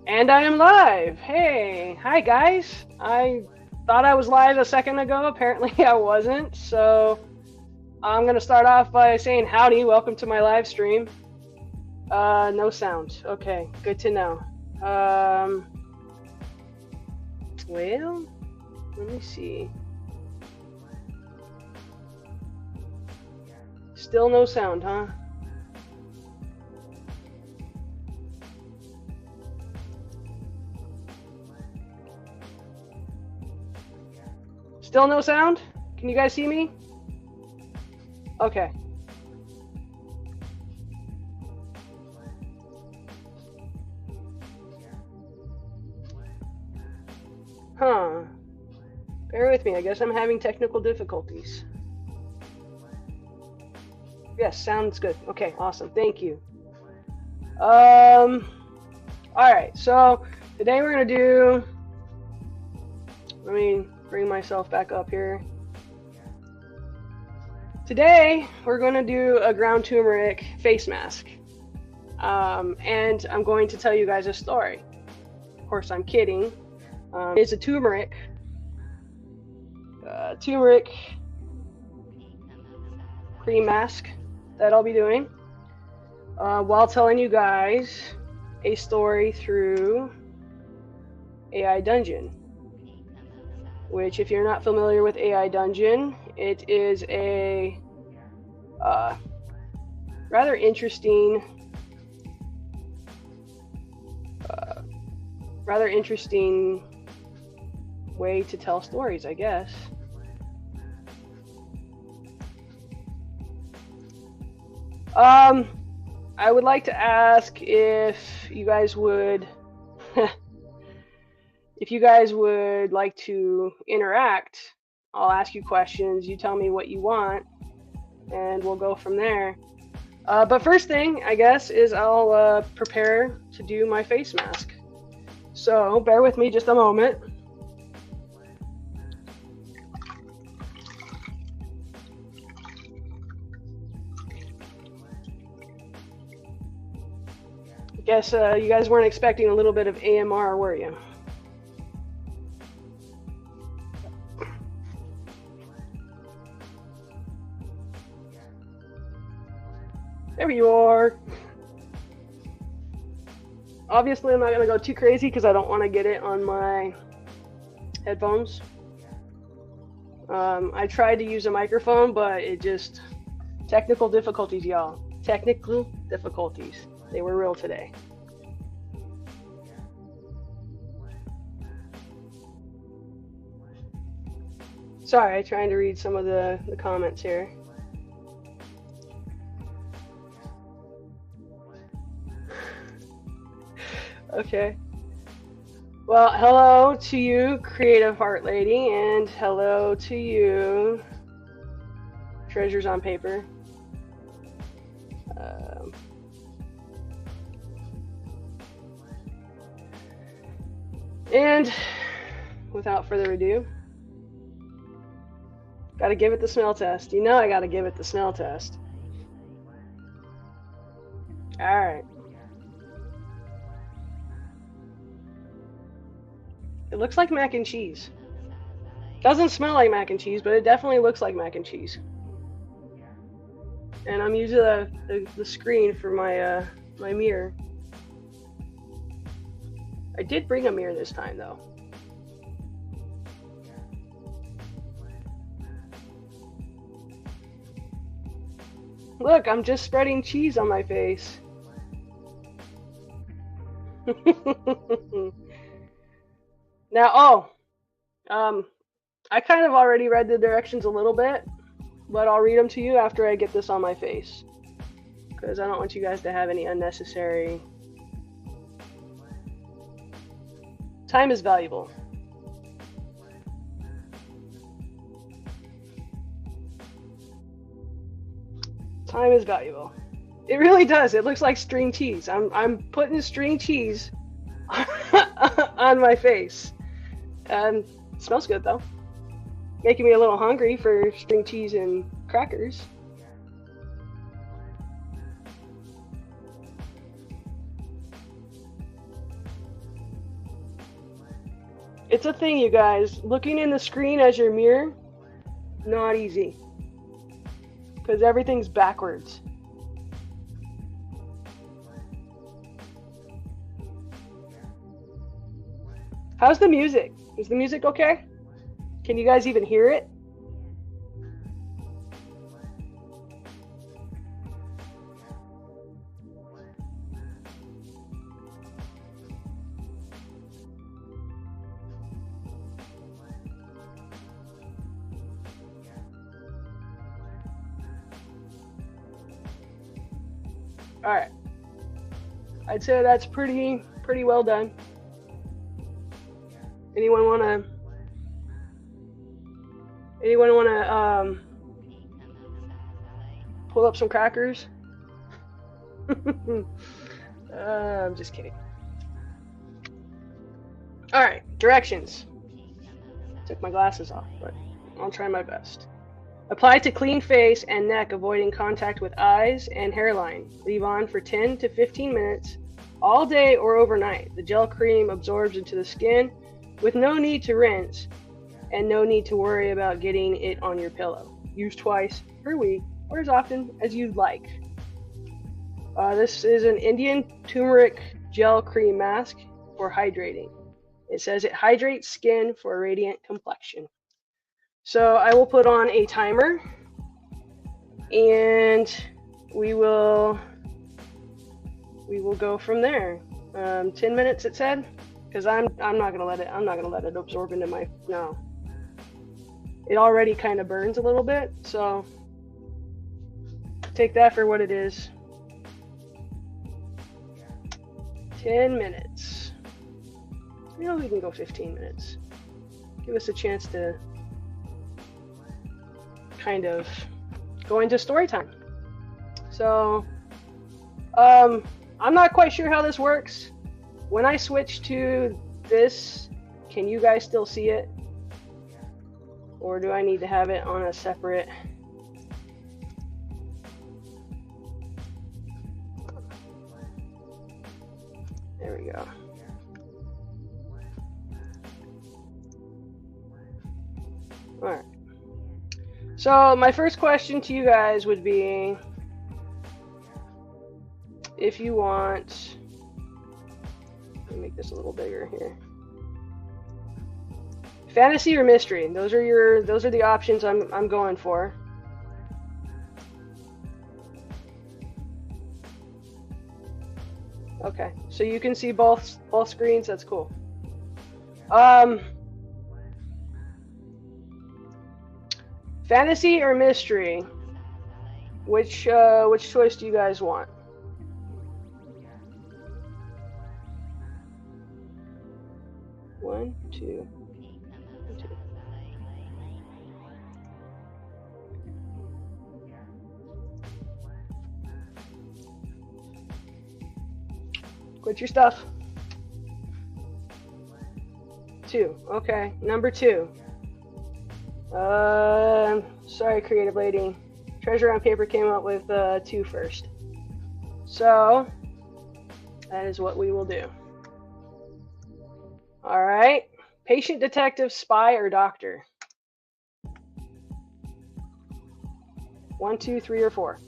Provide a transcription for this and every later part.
And I am live. Hey, hi guys. I thought I was live a second ago. Apparently I wasn't. So I'm going to start off by saying howdy. Welcome to my live stream. No sound. Okay, good to know. Well, let me see. Still no sound, huh? Still no sound? Can you guys see me? Okay. Huh. Bear with me. I guess I'm having technical difficulties. Yes, sounds good. Okay, awesome. Thank you. All right. So today we're gonna do. Let me bring myself back up here. Today we're gonna do a ground turmeric face mask, and I'm going to tell you guys a story. Of course, I'm kidding. It's a turmeric cream mask that I'll be doing while telling you guys a story through AI Dungeon, which, if you're not familiar with AI Dungeon, it is a rather interesting way to tell stories, I guess. I would like to ask if you guys would like to interact. I'll ask you questions, you tell me what you want, and we'll go from there. But first thing, I guess, is I'll prepare to do my face mask. So bear with me just a moment. I guess you guys weren't expecting a little bit of AMR, were you? There you are. Obviously, I'm not going to go too crazy because I don't want to get it on my headphones. I tried to use a microphone, but it just... Technical difficulties, y'all. Technical difficulties. They were real today. Sorry, I'm trying to read some of the comments here. Okay. Well, hello to you, Creative Heart Lady, and hello to you, Treasures on Paper. And without further ado, gotta give it the smell test. You know I gotta give it the smell test. Alright. It looks like mac and cheese. Doesn't smell like mac and cheese, but it definitely looks like mac and cheese. And I'm using the screen for my my mirror. I did bring a mirror this time, though. Look, I'm just spreading cheese on my face. Now, I kind of already read the directions a little bit, but I'll read them to you after I get this on my face, because I don't want you guys to have any unnecessary... Time is valuable. Time is valuable. It really does. It looks like string cheese. I'm putting string cheese on my face. It smells good though. Making me a little hungry for string cheese and crackers. It's a thing, you guys. Looking in the screen as your mirror, not easy. Because everything's backwards. How's the music? Is the music okay? Can you guys even hear it? All right. I'd say that's pretty well done. Anyone wanna pull up some crackers? I'm just kidding. All right, directions. Took my glasses off, but I'll try my best. Apply to clean face and neck, avoiding contact with eyes and hairline. Leave on for 10 to 15 minutes, all day or overnight. The gel cream absorbs into the skin with no need to rinse and no need to worry about getting it on your pillow. Use twice per week or as often as you'd like. This is an Indian turmeric gel cream mask for hydrating. It says it hydrates skin for a radiant complexion. So I will put on a timer, and we will go from there. 10 minutes, it said, because I'm not gonna let it absorb into my no. It already kind of burns a little bit, so take that for what it is. 10 minutes. You know, we can go 15 minutes. Give us a chance to kind of go into story time. So, I'm not quite sure how this works. When I switch to this, can you guys still see it? Or do I need to have it on a separate? There we go. All right. So my first question to you guys would be, if you want, let me make this a little bigger here. Fantasy or mystery? Those are the options I'm going for. Okay, so you can see both screens. That's cool. Fantasy or mystery? Which choice do you guys want? One, two. Quit your stuff. 2. Okay, number 2. Sorry, creative lady. Treasure on Paper came up with 2 first. So, that is what we will do. All right. Patient, detective, spy, or doctor? 1, 2, 3, or 4?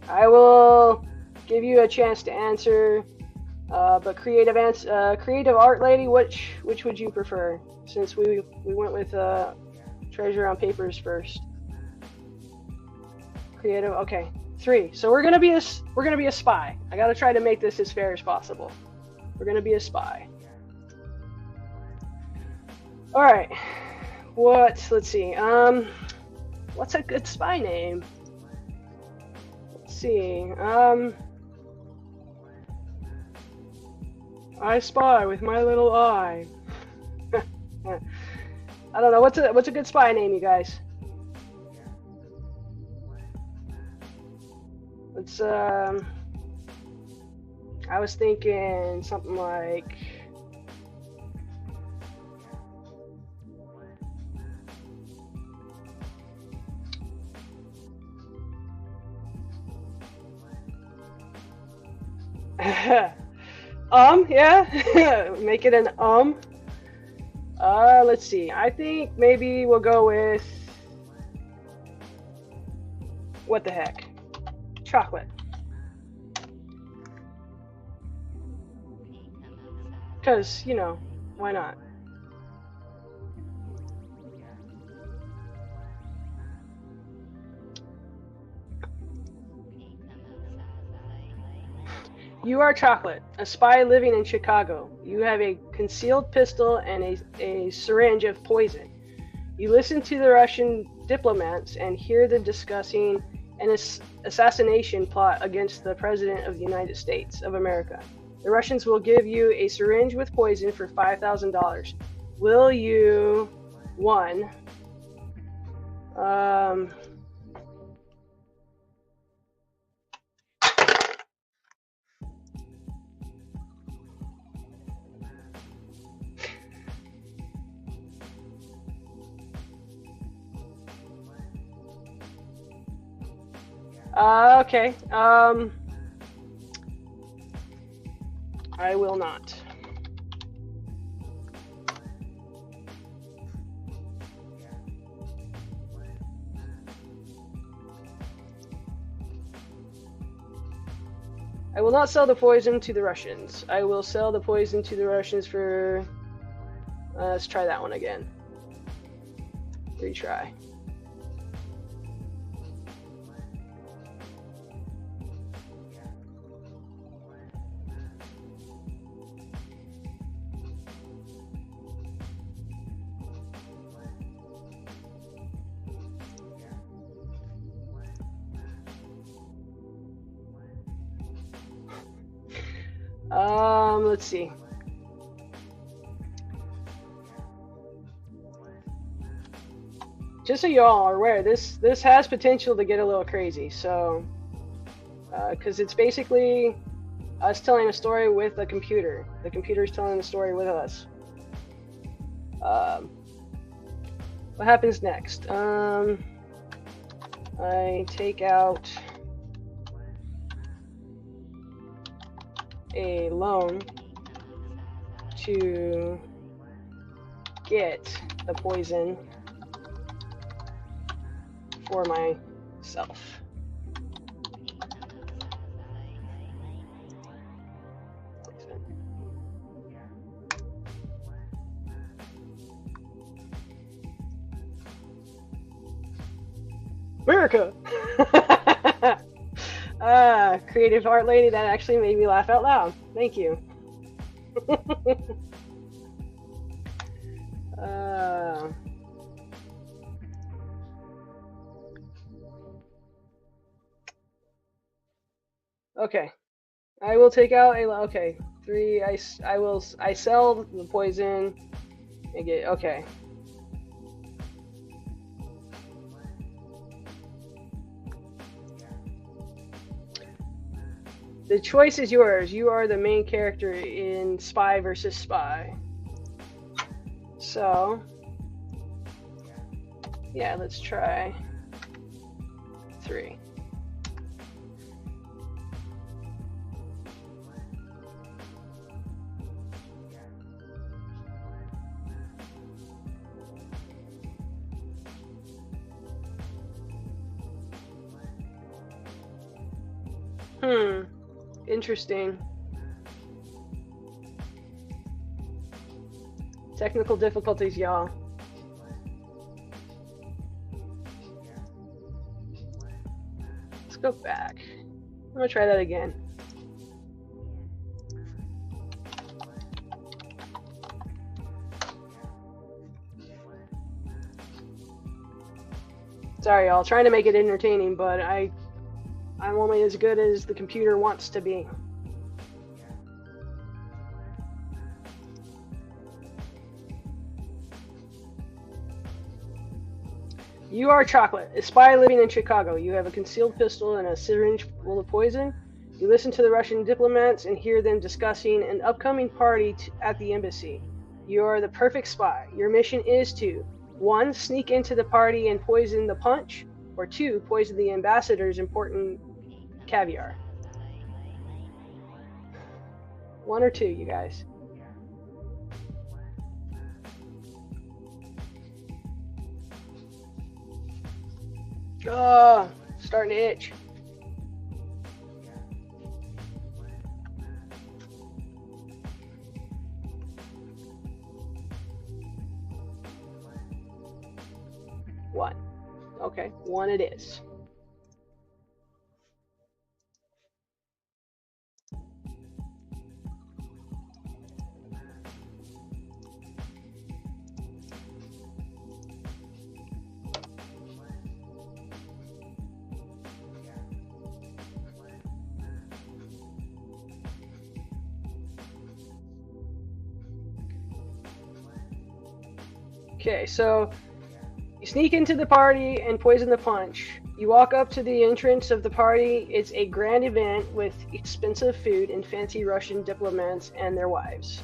I will give you a chance to answer, but creative art lady, which would you prefer? Since we went with Treasure on Papers first. Creative, okay. 3. So we're gonna be a spy. I gotta try to make this as fair as possible. We're gonna be a spy. All right. Let's see. What's a good spy name? See, I spy with my little eye. I don't know, what's a good spy name, you guys? Let's I was thinking something like Yeah. Make it an let's see. I think maybe we'll go with what the heck? Chocolate. Cause, you know, why not? You are Chocolate, a spy living in Chicago. You have a concealed pistol and a syringe of poison. You listen to the Russian diplomats and hear them discussing an assassination plot against the President of the United States of America. The Russians will give you a syringe with poison for $5,000. Will you, one, okay. I will not. I will not sell the poison to the Russians. I will sell the poison to the Russians for... let's try that one again. Retry. Let's see. Just so you all are aware, this has potential to get a little crazy. So, because it's basically us telling a story with a computer. The computer's telling the story with us. What happens next? I take out a loan to get the poison for myself. America! Creative art lady, that actually made me laugh out loud. Thank you. Okay. I will take out a, okay. 3, I sell the poison and get, okay. The choice is yours. You are the main character in Spy vs. Spy. So, yeah, let's try 3. Interesting. Technical difficulties, y'all. Let's go back. I'm gonna try that again. Sorry, y'all. Trying to make it entertaining, but I'm only as good as the computer wants to be. You are Chocolate, a spy living in Chicago. You have a concealed pistol and a syringe full of poison. You listen to the Russian diplomats and hear them discussing an upcoming party at the embassy. You are the perfect spy. Your mission is to 1. Sneak into the party and poison the punch, or 2. Poison the ambassador's important caviar. 1 or 2, you guys? Oh, starting to itch. One. Okay, 1 it is. Okay, so you sneak into the party and poison the punch. You walk up to the entrance of the party. It's a grand event with expensive food and fancy Russian diplomats and their wives.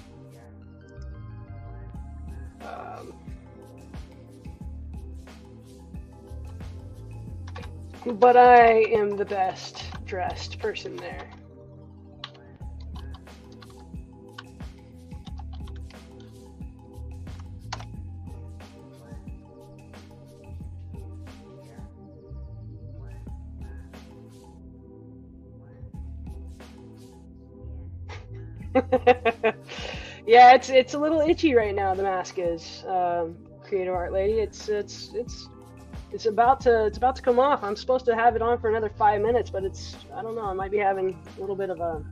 But I am the best dressed person there. Yeah, it's a little itchy right now. The mask is, creative art lady. It's about to come off. I'm supposed to have it on for another 5 minutes, but I don't know. I might be having a little bit of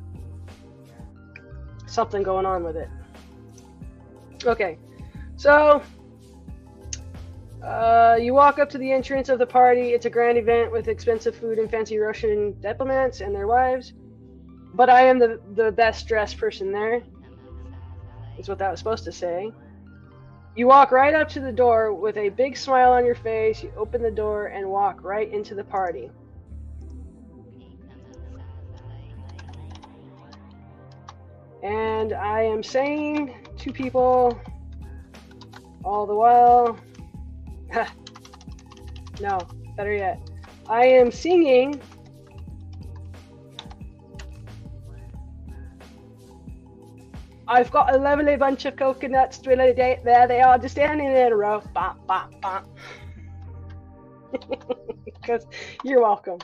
something going on with it. Okay, so you walk up to the entrance of the party. It's a grand event with expensive food and fancy Russian diplomats and their wives. But I am the best dressed person there. Is what that was supposed to say. You walk right up to the door with a big smile on your face. You open the door and walk right into the party. And I am saying to people all the while, no, better yet, I am singing I've got a lovely bunch of coconuts. There they are, just standing in a row. Bop, bop, bop. Because you're welcome.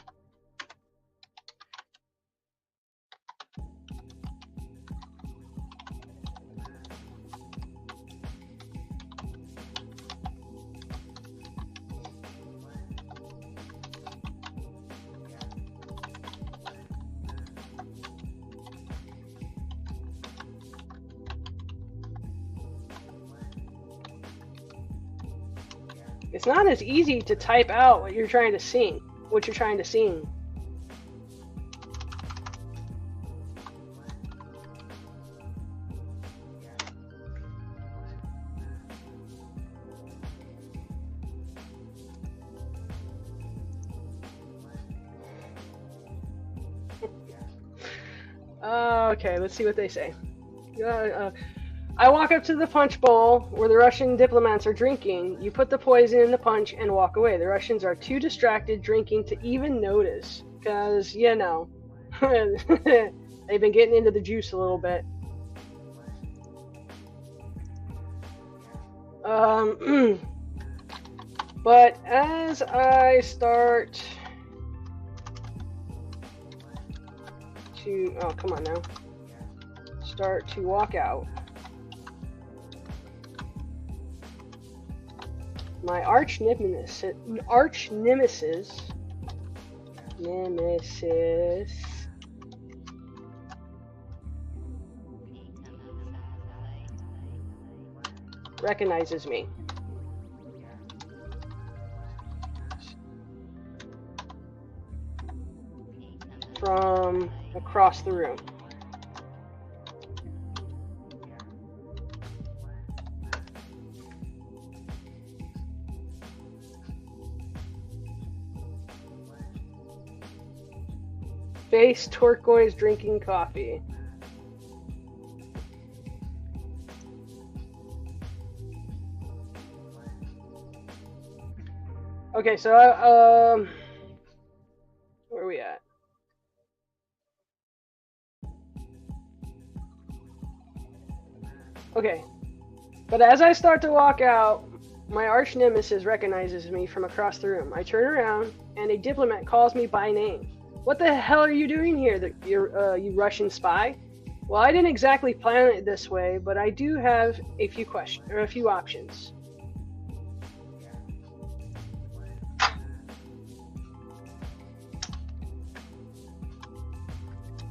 It's not as easy to type out what you're trying to sing. Okay, let's see what they say. I walk up to the punch bowl where the Russian diplomats are drinking. You put the poison in the punch and walk away. The Russians are too distracted drinking to even notice. Because, you know, they've been getting into the juice a little bit. But as I start to... Oh, come on now. Start to walk out. My arch nemesis recognizes me. From across the room. Face turquoise drinking coffee. Okay, so where are we at? Okay. But as I start to walk out, my arch nemesis recognizes me from across the room. I turn around, and a diplomat calls me by name. What the hell are you doing here, you Russian spy? Well, I didn't exactly plan it this way, but I do have a few options.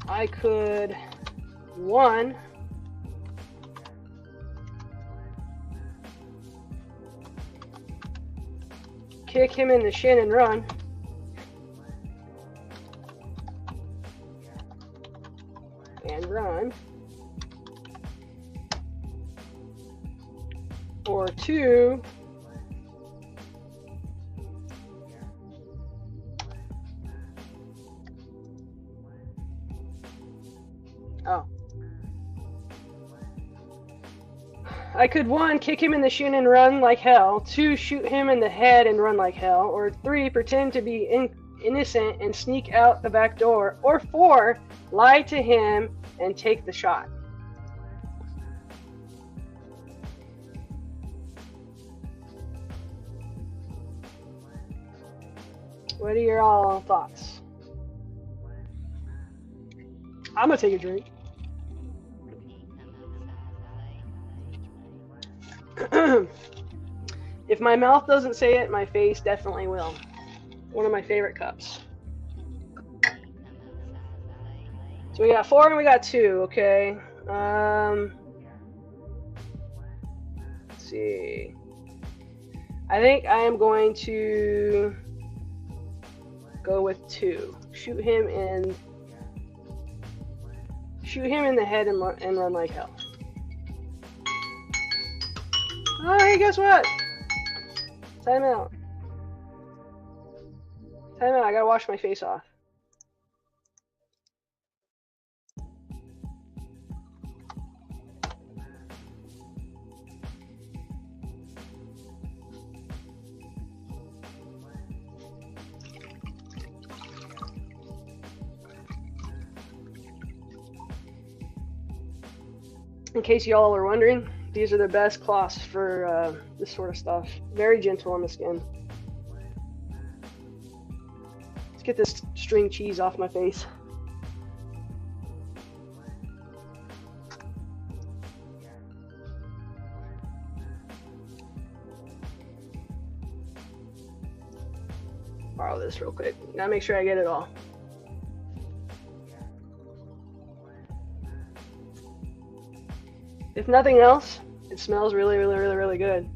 I could, one, kick him in the shin and run. And run. Or two, I could, one, kick him in the shin and run like hell, two, shoot him in the head and run like hell, or three, pretend to be innocent and sneak out the back door, or four, lie to him and take the shot. What are your all thoughts? I'm gonna take a drink. If my mouth doesn't say it, my face definitely will. One of my favorite cups. So we got 4 and we got 2, okay. Let's see. I think I am going to go with 2. Shoot him in the head and run like hell. Oh, hey, guess what? Time out. Time out, I gotta wash my face off. In case y'all are wondering, these are the best cloths for this sort of stuff. Very gentle on the skin. Let's get this string cheese off my face. Borrow this real quick. Gotta make sure I get it all. If nothing else, it smells really, really, really, really good.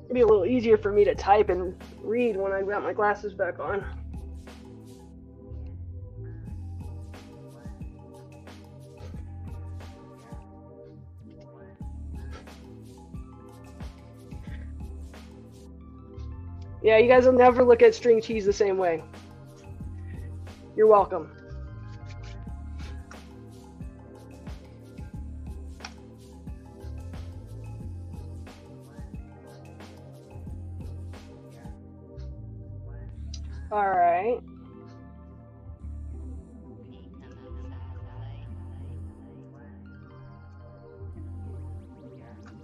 It'd be a little easier for me to type and read when I got my glasses back on. Yeah, you guys will never look at string cheese the same way. You're welcome. All right.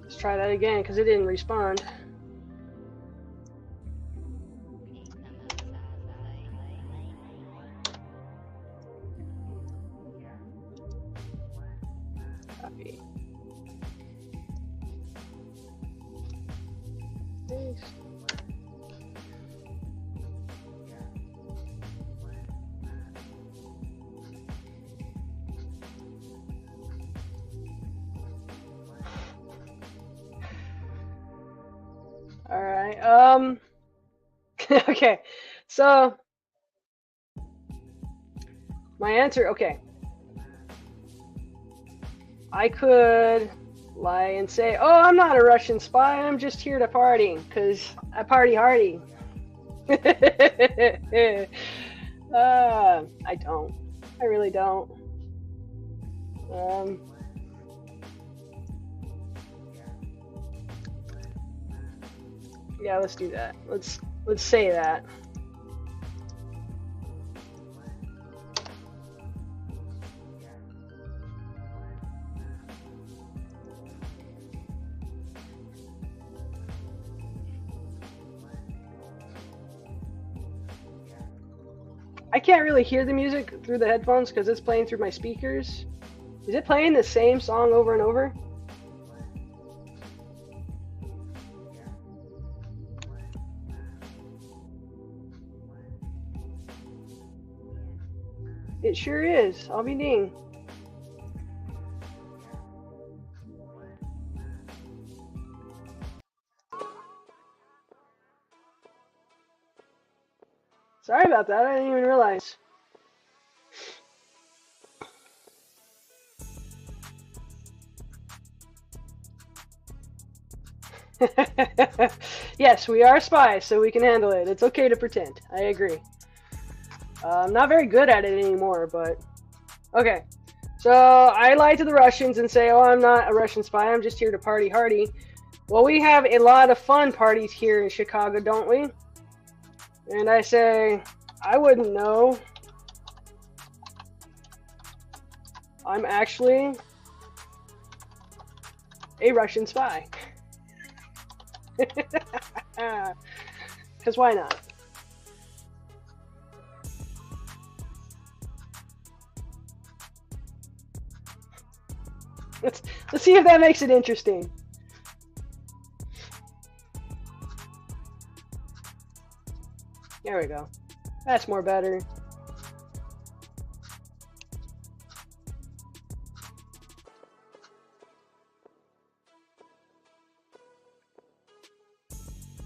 Let's try that again because it didn't respond. Copy. Paste. All right. Okay. So my answer, okay. I could lie and say, "Oh, I'm not a Russian spy. I'm just here to party, 'cause I party hardy." I don't. I really don't. Yeah, let's do that. Let's say that. I can't really hear the music through the headphones because it's playing through my speakers. Is it playing the same song over and over? It sure is. I'll be dang. Sorry about that. I didn't even realize. Yes, we are spies, so we can handle it. It's okay to pretend. I agree. I'm not very good at it anymore, but okay. So I lie to the Russians and say, oh, I'm not a Russian spy. I'm just here to party hardy. Well, we have a lot of fun parties here in Chicago, don't we? And I say, I wouldn't know. I'm actually a Russian spy. Because why not? Let's see if that makes it interesting. There we go. That's more better.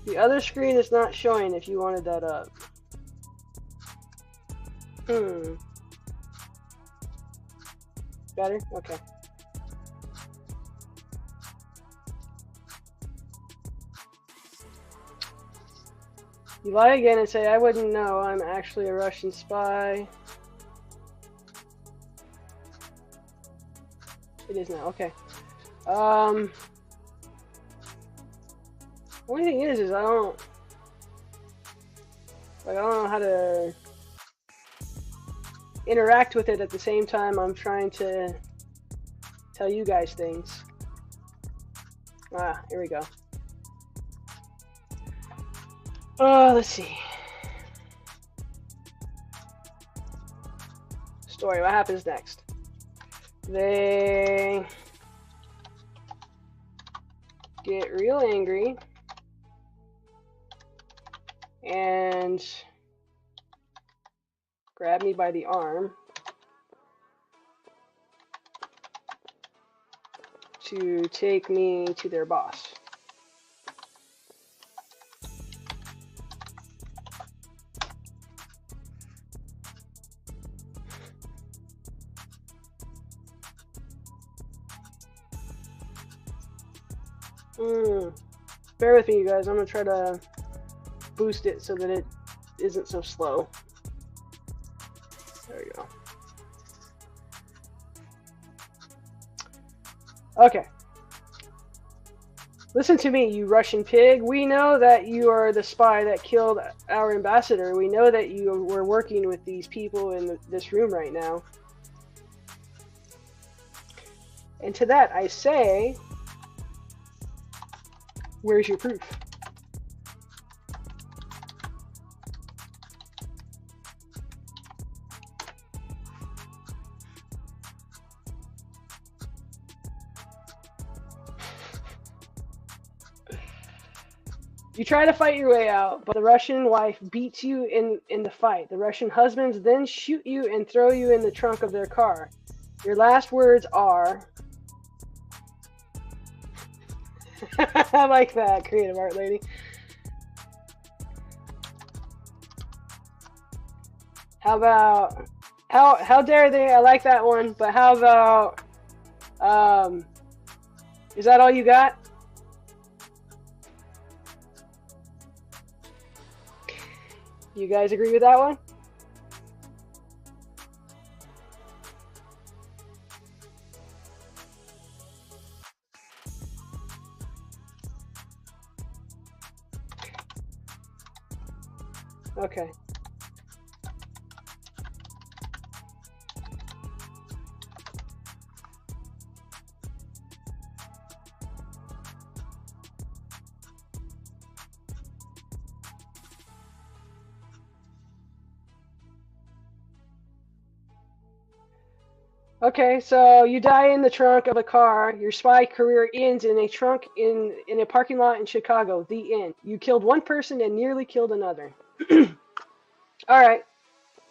The other screen is not showing if you wanted that up. Better? Okay. You lie again and say, I wouldn't know. I'm actually a Russian spy. It is now. Okay. Only thing is I don't know how to interact with it at the same time I'm trying to tell you guys things. Ah, here we go. Let's see. Story, what happens next? They get real angry and grab me by the arm to take me to their boss. Bear with me, you guys. I'm gonna try to boost it so that it isn't so slow. There we go. Okay. Listen to me, you Russian pig. We know that you are the spy that killed our ambassador. We know that you were working with these people in this room right now. And to that I say, where's your proof? You try to fight your way out, but the Russian wife beats you in the fight. The Russian husbands then shoot you and throw you in the trunk of their car. Your last words are... I like that, creative art lady. How about... How dare they? I like that one, but how about... is that all you got? You guys agree with that one? Okay. Okay, so you die in the trunk of a car. Your spy career ends in a trunk in a parking lot in Chicago. The end. You killed one person and nearly killed another. All right.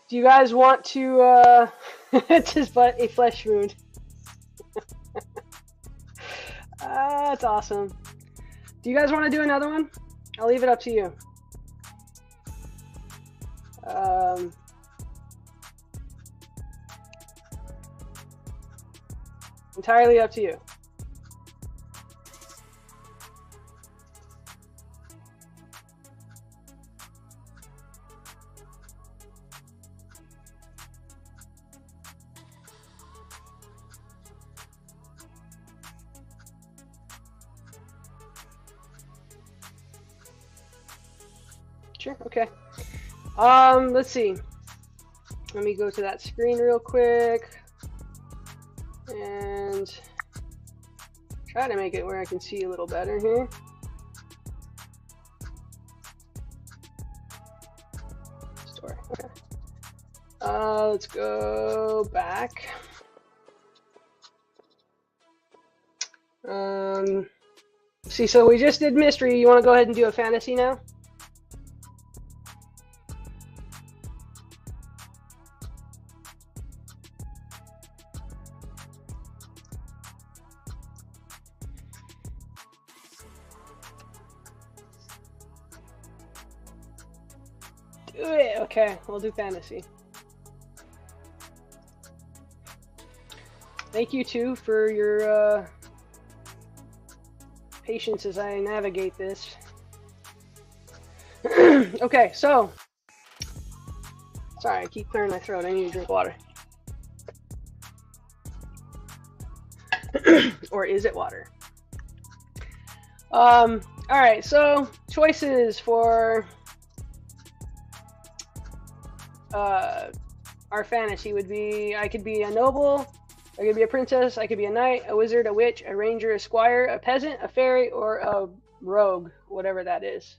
Do you guys want to just but a flesh wound? That's awesome. Do you guys want to do another one? I'll leave it up to you. Entirely up to you. Sure, okay. Let's see. Let me go to that screen real quick and try to make it where I can see a little better here. Story, okay. Let's go back. See, so we just did mystery. You want to go ahead and do a fantasy now? Do it. Okay, we'll do fantasy. Thank you too for your patience as I navigate this. Okay, so sorry, I keep clearing my throat. I need to drink water. Or is it water? All right, so choices for our fantasy would be, I could be a noble, I could be a princess, I could be a knight, a wizard, a witch, a ranger, a squire, a peasant, a fairy, or a rogue, whatever that is.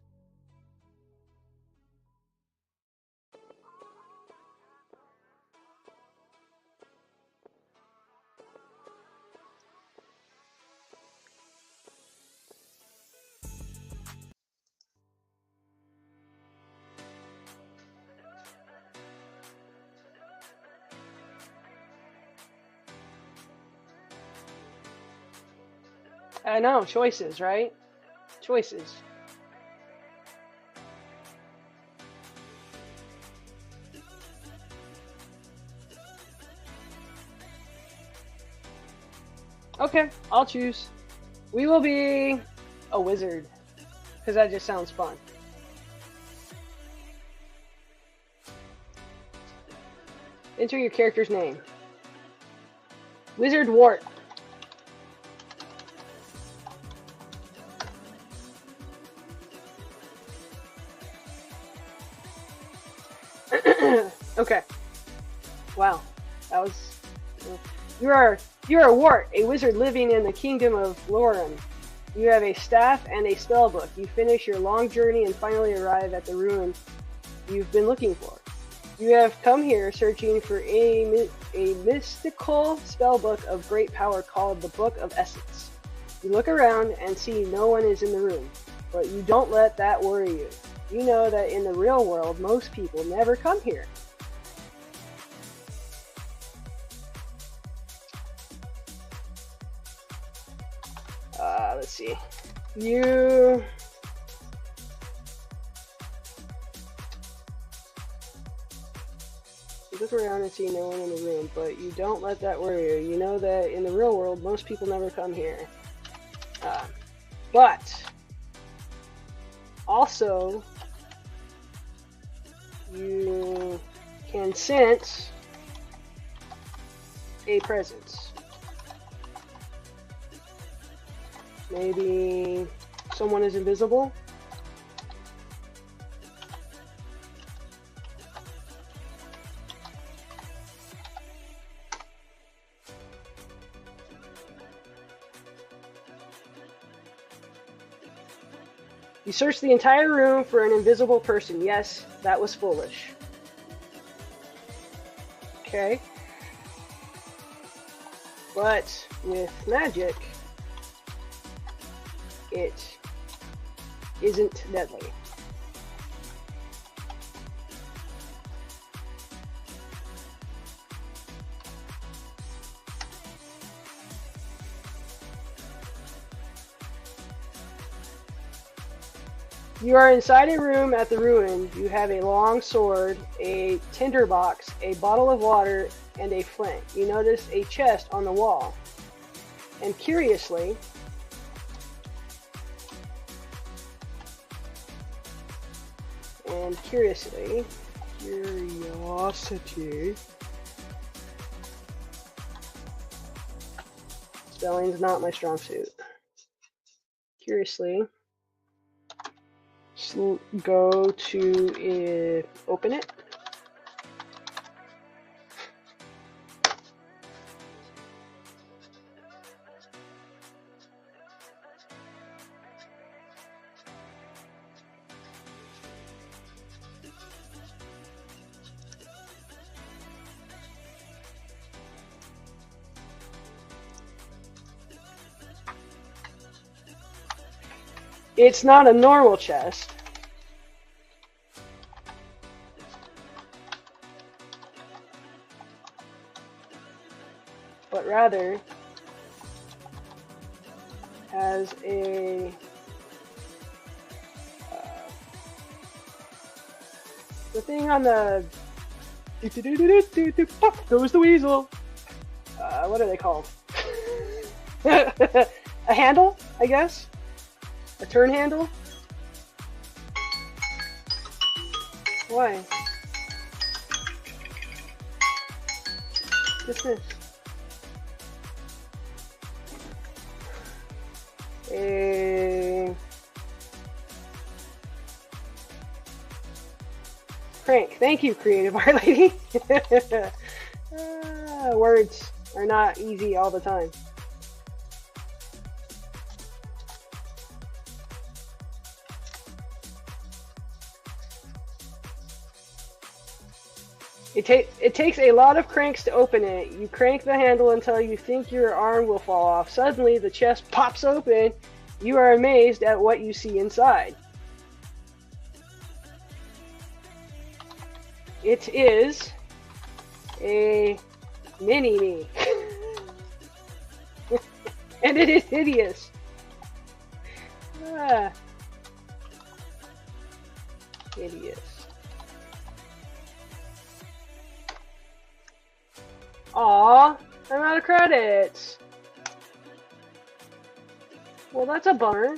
I know, choices, right? Choices. Okay, I'll choose. We will be a wizard, because that just sounds fun. Enter your character's name. Wizard Wart. Okay. Wow, that was. You are Wart, a wizard living in the kingdom of Loren. You have a staff and a spell book. You finish your long journey and finally arrive at the ruin you've been looking for. You have come here searching for a mystical spell book of great power called the Book of Essence. You look around and see no one is in the room, but you don't let that worry you. You know that in the real world, most people never come here. Let's see. You look around and see no one in the room, but you don't let that worry you. You know that in the real world, most people never come here. But also, you can sense a presence. Maybe someone is invisible. You search the entire room for an invisible person. Yes, that was foolish. Okay. But with magic, it isn't deadly. You are inside a room at the ruin. You have a long sword, a tinderbox, a bottle of water, and a flint. You notice a chest on the wall. And curiously, curiosity, spelling's not my strong suit. Curiously, go to open it. It's not a normal chest. But rather has a the thing on the goes the weasel. What are they called? A handle, I guess. A turn handle? Why? What's this? A crank. Thank you, creative art lady. Words are not easy all the time. It takes a lot of cranks to open it. You crank the handle until you think your arm will fall off. Suddenly, the chest pops open. You are amazed at what you see inside. It is a mini-me. And it is hideous. Hideous. Aw, I'm out of credits. Well, that's a bummer.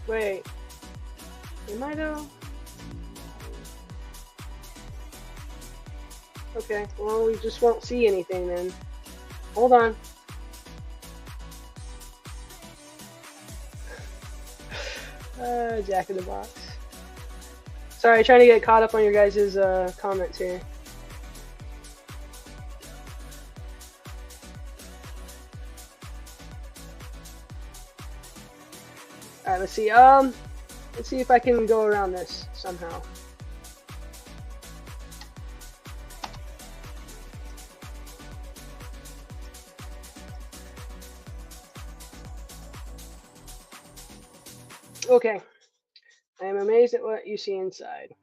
Wait. Am I though? Okay, well, we just won't see anything then. Hold on. Jack in the Box. Sorry, trying to get caught up on your guys' comments here. Alright, let's see. Let's see if I can go around this somehow. Okay. I am amazed at what you see inside.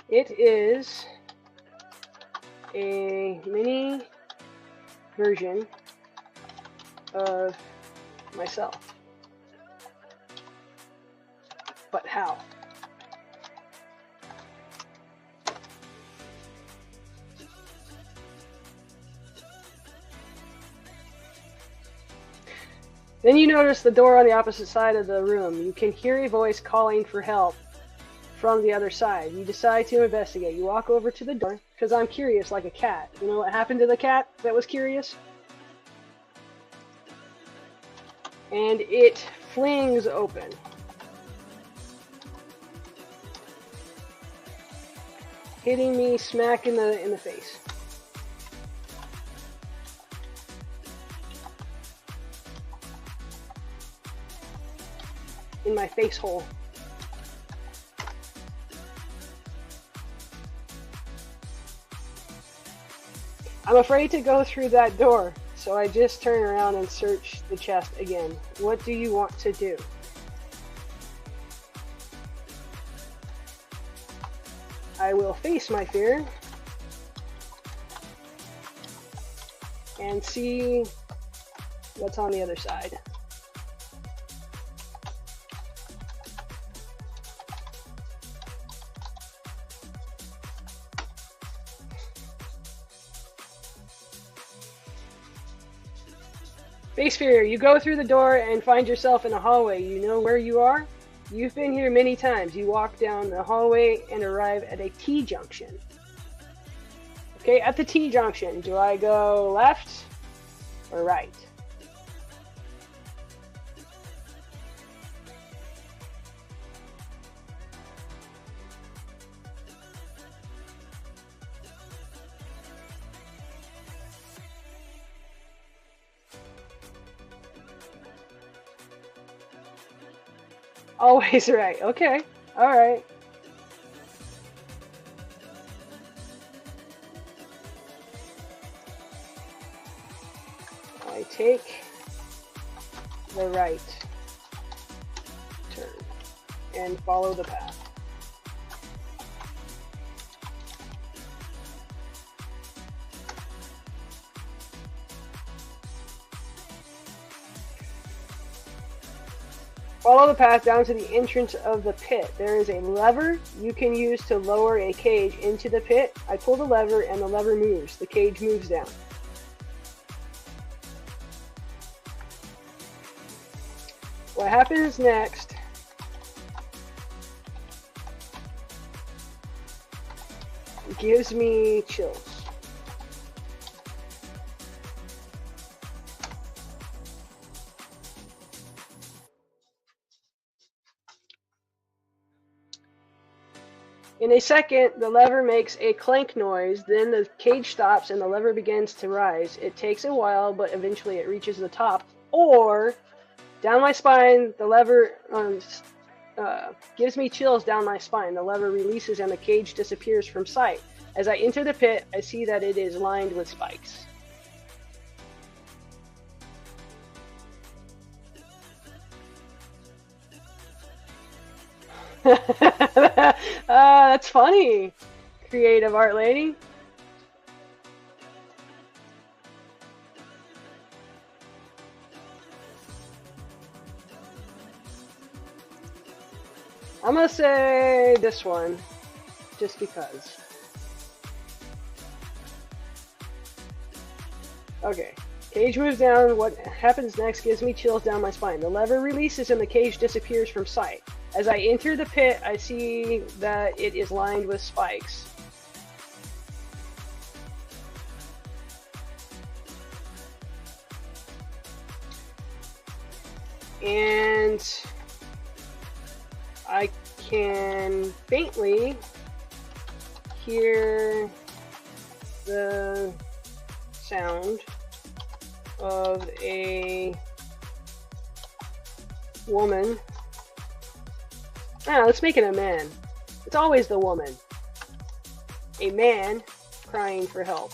It is a mini version of myself. But how? Then you notice the door on the opposite side of the room. You can hear a voice calling for help from the other side. You decide to investigate. You walk over to the door, because I'm curious like a cat. You know what happened to the cat that was curious? And it flings open. Hitting me smack in the face. in my face hole. I'm afraid to go through that door, so I just turn around and search the chest again. What do you want to do? I will face my fear and see what's on the other side. Face fear, you go through the door and find yourself in a hallway. You know where you are? You've been here many times. You walk down the hallway and arrive at a T-junction. Okay, at the T-junction, do I go left or right? Always right. Okay. All right. I take the right turn and follow the path. Follow the path down to the entrance of the pit. There is a lever you can use to lower a cage into the pit. I pull the lever and the lever moves. The cage moves down. What happens next gives me chills. In a second, the lever makes a clank noise, then the cage stops and the lever begins to rise. It takes a while, but eventually it reaches the top. Or, down my spine, the lever gives me chills down my spine. The lever releases and the cage disappears from sight. As I enter the pit, I see that it is lined with spikes. That's funny, creative art lady. I'm gonna say this one, just because. Okay. Cage moves down. What happens next gives me chills down my spine. The lever releases and the cage disappears from sight. As I enter the pit, I see that it is lined with spikes. And I can faintly hear the sound of a woman. Let's make it a man. It's always the woman. A man crying for help.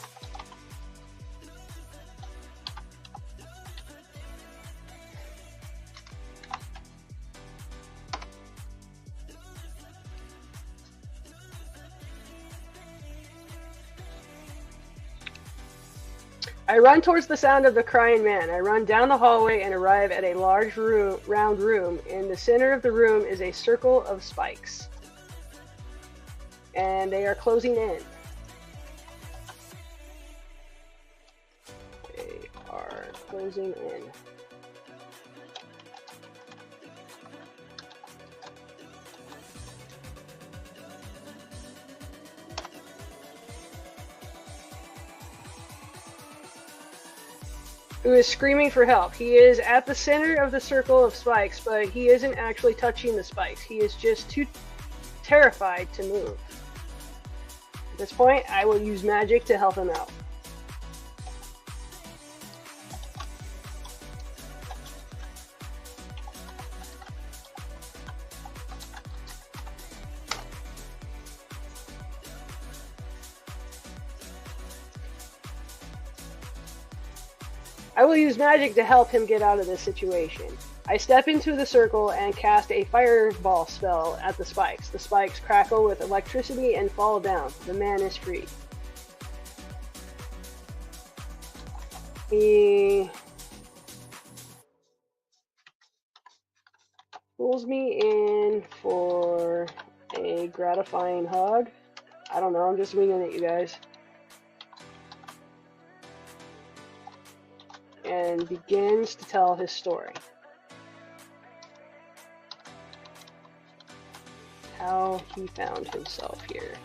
I run towards the sound of the crying man. I run down the hallway and arrive at a large round room. In the center of the room is a circle of spikes. And they are closing in. They are closing in. Who is screaming for help. He is at the center of the circle of spikes, but he isn't actually touching the spikes. He is just too terrified to move. At this point, I will use magic to help him out. I will use magic to help him get out of this situation. I step into the circle and cast a fireball spell at the spikes. The spikes crackle with electricity and fall down. The man is free. He pulls me in for a gratifying hug. I don't know, I'm just winging it, you guys. And begins to tell his story. How he found himself here.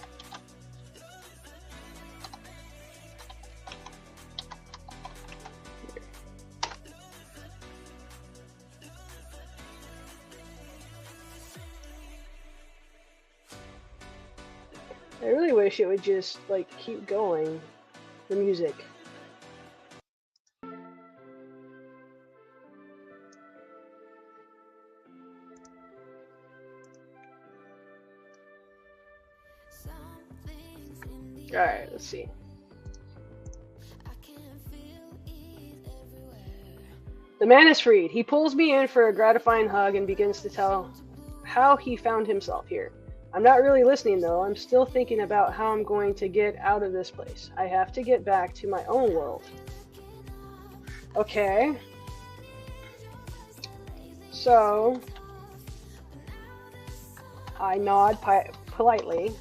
I really wish it would just, like, keep going, the music. Alright, let's see. The man is freed. He pulls me in for a gratifying hug and begins to tell how he found himself here. I'm not really listening though. I'm still thinking about how I'm going to get out of this place. I have to get back to my own world. Okay. So, I nod politely.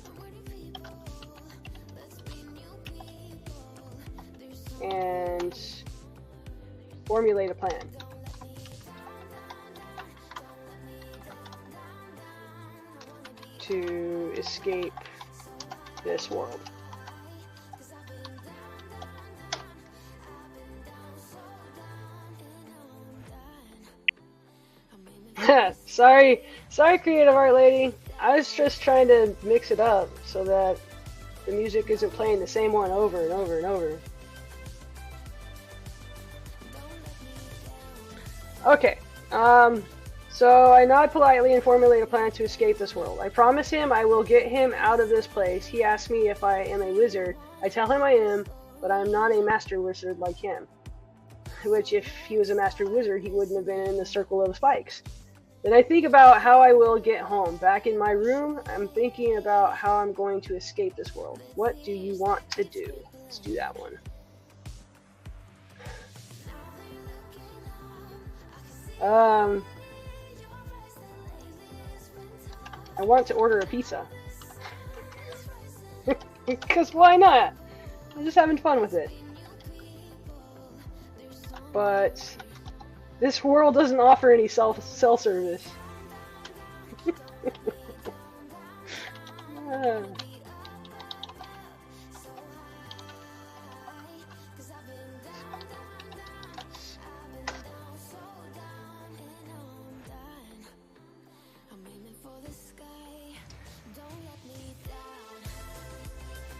And formulate a plan. To escape this world. sorry, creative art lady. I was just trying to mix it up so that the music isn't playing the same one over and over and over. Okay, so I nod politely and formulate a plan to escape this world. I promise him I will get him out of this place. He asks me if I am a wizard. I tell him I am, but I am not a master wizard like him. Which, if he was a master wizard, he wouldn't have been in the circle of spikes. Then I think about how I will get home. Back in my room, I'm thinking about how I'm going to escape this world. What do you want to do? Let's do that one. I want to order a pizza. Because why not? I'm just having fun with it. But this world doesn't offer any cell service.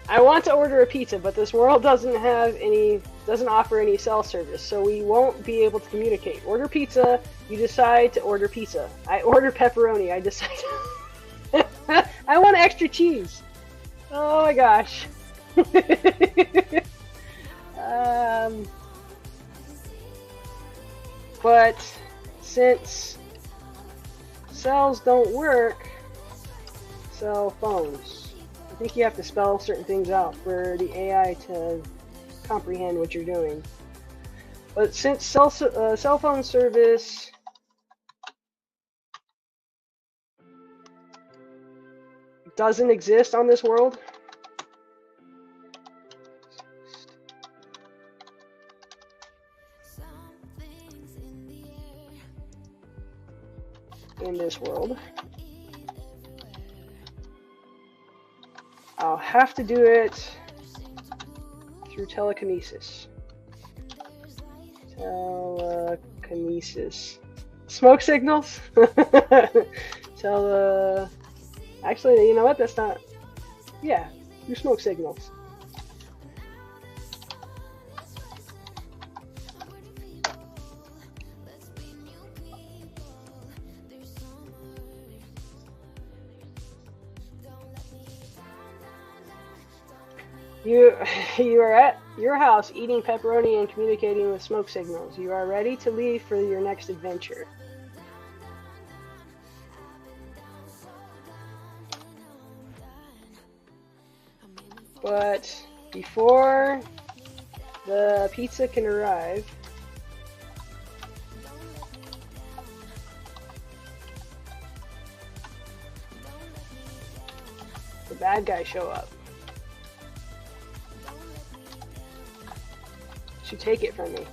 I want to order a pizza, but this world doesn't offer any cell service, so we won't be able to communicate. Order pizza. You decide to order pizza. I order pepperoni. I decide. I want extra cheese. Oh my gosh. But since cells don't work, cell phones. I think you have to spell certain things out for the AI to comprehend what you're doing. But since cell phone service doesn't exist on this world, in this world, I'll have to do it through telekinesis. Telekinesis. Smoke signals? Actually, you know what? That's not... Yeah, through smoke signals. You are at your house eating pepperoni and communicating with smoke signals. You are ready to leave for your next adventure. But before the pizza can arrive, the bad guys show up. To take it from me.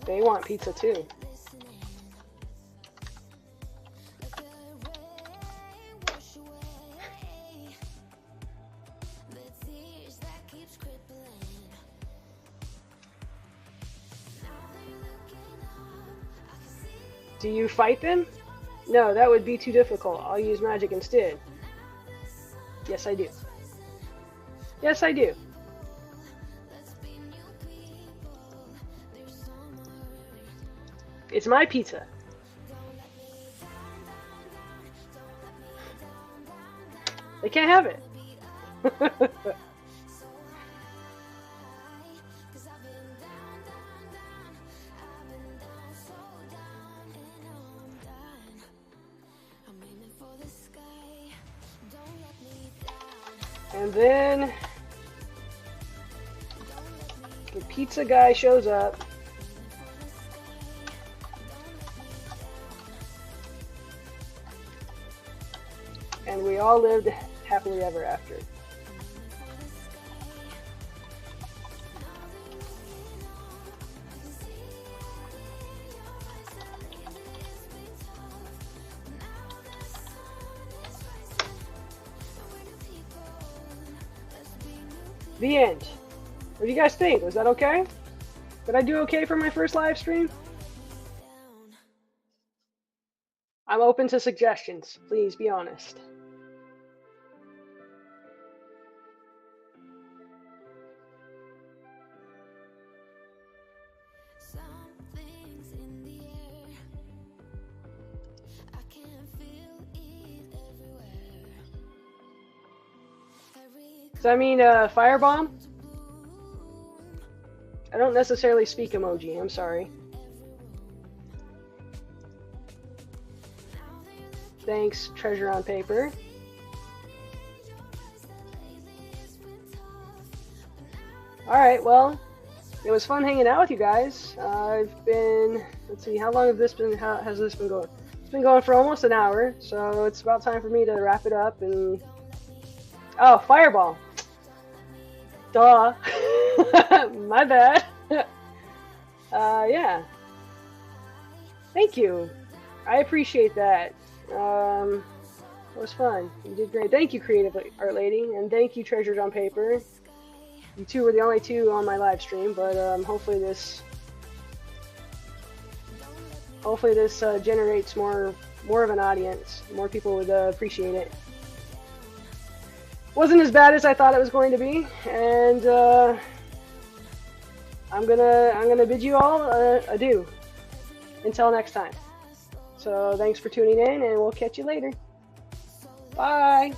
They want pizza too. Do you fight them? No, that would be too difficult. I'll use magic instead. Yes, I do. Yes, I do. It's my pizza. They can't have it. And then the pizza guy shows up. And we all lived happily ever after. The end. What do you guys think? Was that okay? Did I do okay for my first live stream? I'm open to suggestions. Please be honest. Does that mean firebomb? I don't necessarily speak emoji, I'm sorry. Thanks, treasure on paper. Alright, well, it was fun hanging out with you guys. I've been, let's see, how long has this been going? It's been going for almost an hour, so it's about time for me to wrap it up and... Oh, fireball. Duh. My bad. Yeah. Thank you. I appreciate that. It was fun. You did great. Thank you, Creative Art Lady, and thank you, Treasures on Paper. You two were the only two on my live stream, but hopefully this generates more of an audience. More people would appreciate it. Wasn't as bad as I thought it was going to be, and I'm gonna bid you all adieu until next time. So thanks for tuning in, and we'll catch you later. Bye.